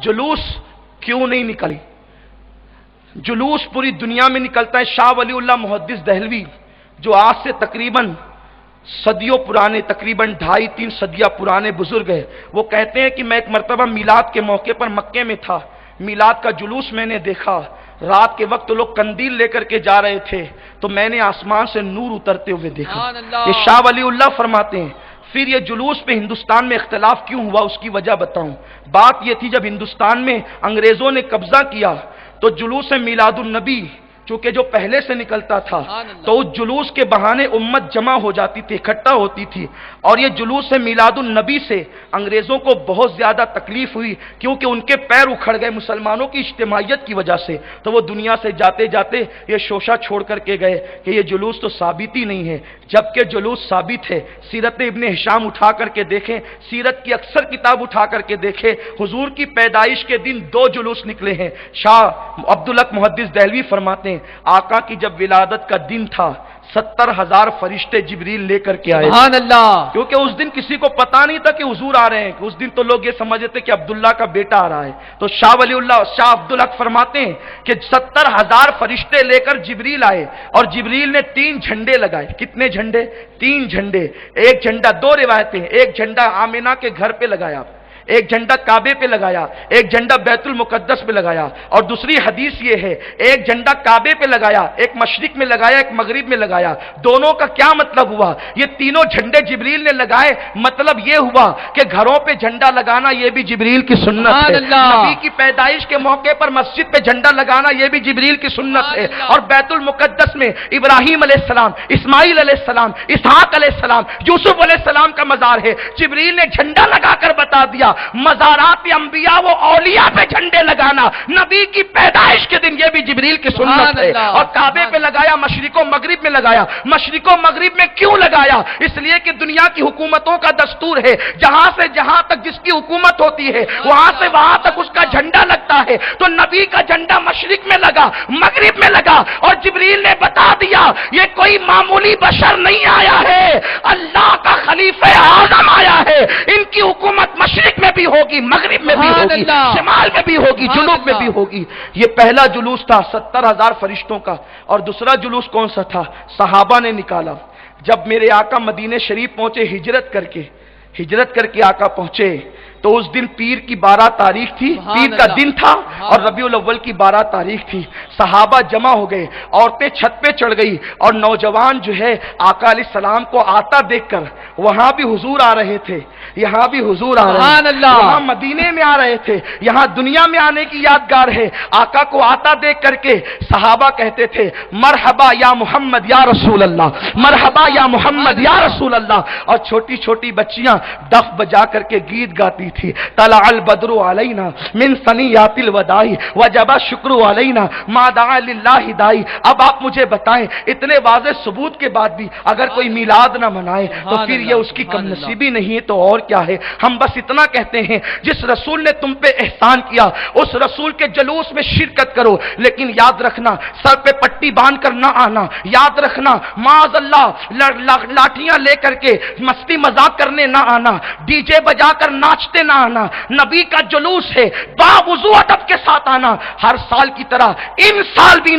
जुलूस क्यों नहीं निकली? जुलूस पूरी दुनिया में निकलता है। शाह वलीउल्लाह मुहद्दिस दहलवी जो आज से तकरीबन सदियों पुराने, तकरीबन 2.5-3 सदियां पुराने बुजुर्ग है, वो कहते हैं कि मैं एक मरतबा मिलाद के मौके पर मक्के में था। मिलाद का जुलूस मैंने देखा। रात के वक्त तो लोग कंदील लेकर के जा रहे थे, तो मैंने आसमान से नूर उतरते हुए देखा। ये शाह वलीउल्लाह फरमाते हैं। फिर ये जुलूस पे हिंदुस्तान में इख्तिलाफ क्यों हुआ, उसकी वजह बताऊं। बात ये थी, जब हिंदुस्तान में अंग्रेजों ने कब्जा किया तो जुलूस मिलादुन नबी चूंकि जो पहले से निकलता था, तो उस जुलूस के बहाने उम्मत जमा हो जाती थी, इकट्ठा होती थी। और ये जुलूस मिलादुन नबी से अंग्रेजों को बहुत ज्यादा तकलीफ हुई, क्योंकि उनके पैर उखड़ गए मुसलमानों की इज्तिमाइयत की वजह से। तो वो दुनिया से जाते जाते ये शोशा छोड़ करके गए कि ये जुलूस तो साबित ही नहीं है, जबकि जुलूस साबित है। सीरत इब्ने हिशाम उठा करके देखें, सीरत की अक्सर किताब उठा करके देखें, हुजूर की पैदाइश के दिन 2 जुलूस निकले हैं। शाह अब्दुल हक मुहद्दिस दहलवी फरमाते हैं, आका की जब विलादत का दिन था 70,000 फरिश्ते जिब्रील लेकर के आए। सुभान अल्लाह। क्योंकि उस दिन किसी को पता नहीं था कि हुजूर आ रहे हैं, उस दिन तो लोग ये समझते थे कि अब्दुल्ला का बेटा आ रहा है। तो शाह वलीउल्लाह, शाह अब्दुल हक फरमाते हैं कि 70,000 फरिश्ते लेकर जिब्रील आए और जिब्रील ने 3 झंडे लगाए। कितने झंडे? 3 झंडे। एक झंडा, 2 रिवायतें, एक झंडा आमिना के घर पे लगाया, एक झंडा काबे पे लगाया, एक झंडा बैतुल मुकद्दस पे लगाया। और दूसरी हदीस ये है, एक झंडा काबे पे लगाया, एक मशरिक में लगाया, एक मगरिब में लगाया। दोनों का क्या मतलब हुआ? ये तीनों झंडे जिब्रील ने लगाए, मतलब ये हुआ कि घरों पे झंडा लगाना ये भी जिब्रील की सुन्नत है। नबी की पैदाइश के मौके पर मस्जिद पे झंडा लगाना ये भी जिब्रील की सुन्नत है। और बैतुल मुकद्दस में इब्राहीम अलैहिस्सलाम, इस्माइल अलैहिस्सलाम, इसहाक अलैहिस्सलाम, यूसुफ अलैहिस्सलाम का मजार है। जिब्रील ने झंडा लगाकर बता दिया, मज़ारात अंबिया वो औलिया पे झंडे लगाना नबी की पैदाइश के दिन ये भी जिब्रील की सुन्नत है। और काबे पे लगाया, मशरिको मगरिब में लगाया। मशरिको मगरिब में क्यों लगाया? इसलिए कि दुनिया की हुकूमतों का दस्तूर है, जहां से जहां तक जिसकी हुकूमत होती है वहां से वहां तक उसका झंडा लगता है। तो नबी का झंडा मशरिक में लगा, मगरिब में लगा, और जिब्रील ने बता दिया ये कोई मामूली बशर नहीं आया है, अल्लाह का खलीफा आज़म आया है। इनकी हुकूमत मशरिक में भी होगी, मगरिब में भी होगी, शिमाल में भी होगी, जुनूब में भी होगी। ये पहला जुलूस था 70,000 फरिश्तों का। और दूसरा जुलूस कौन सा था? सहाबा ने निकाला। जब मेरे आका मदीने शरीफ पहुंचे हिजरत करके आका पहुंचे, तो उस दिन पीर की 12 तारीख थी, पीर का दिन था, और रबीउल अव्वल की 12 तारीख थी। सहाबा जमा हो गए, औरतें छत पे चढ़ गई, और नौजवान जो है आका अलैहिस्सलाम को आता देखकर, वहां भी हुजूर आ रहे थे, यहां भी हुजूर आ रहे थे, वहां मदीने में आ रहे थे, यहां दुनिया में आने की यादगार है। आका को आता देख करके सहाबा कहते थे, मरहबा या मोहम्मद या रसूल अल्लाह, मरहबा या मोहम्मद या रसूल अल्लाह। और छोटी छोटी बच्चियां डफ बजा करके गीत गाती थी, तला अल बद्रु अलैना मिन सनियातिल वदाई वजबा शुक्र अलैना मा दआ लिल्लाहि दाई। अब आप मुझे बताएं, इतने वाज़े सबूत के बाद भी अगर कोई मिलाद ना मनाए तो फिर ये उसकी कमनसीबी नहीं है तो और क्या है? हम बस इतना कहते हैं, जिस रसूल ने तुम पे एहसान किया उस रसूल के जुलूस में शिरकत करो, लेकिन याद रखना सर पे पट्टी बांध कर ना आना। याद रखना माअल्लाह लाठियां लेकर के मस्ती मजाक करने ना आना, डीजे बजाकर नाचते ना आना। नबी का जुलूस है, बावुजू अदब के साथ आना। हर साल की तरह इन साल भी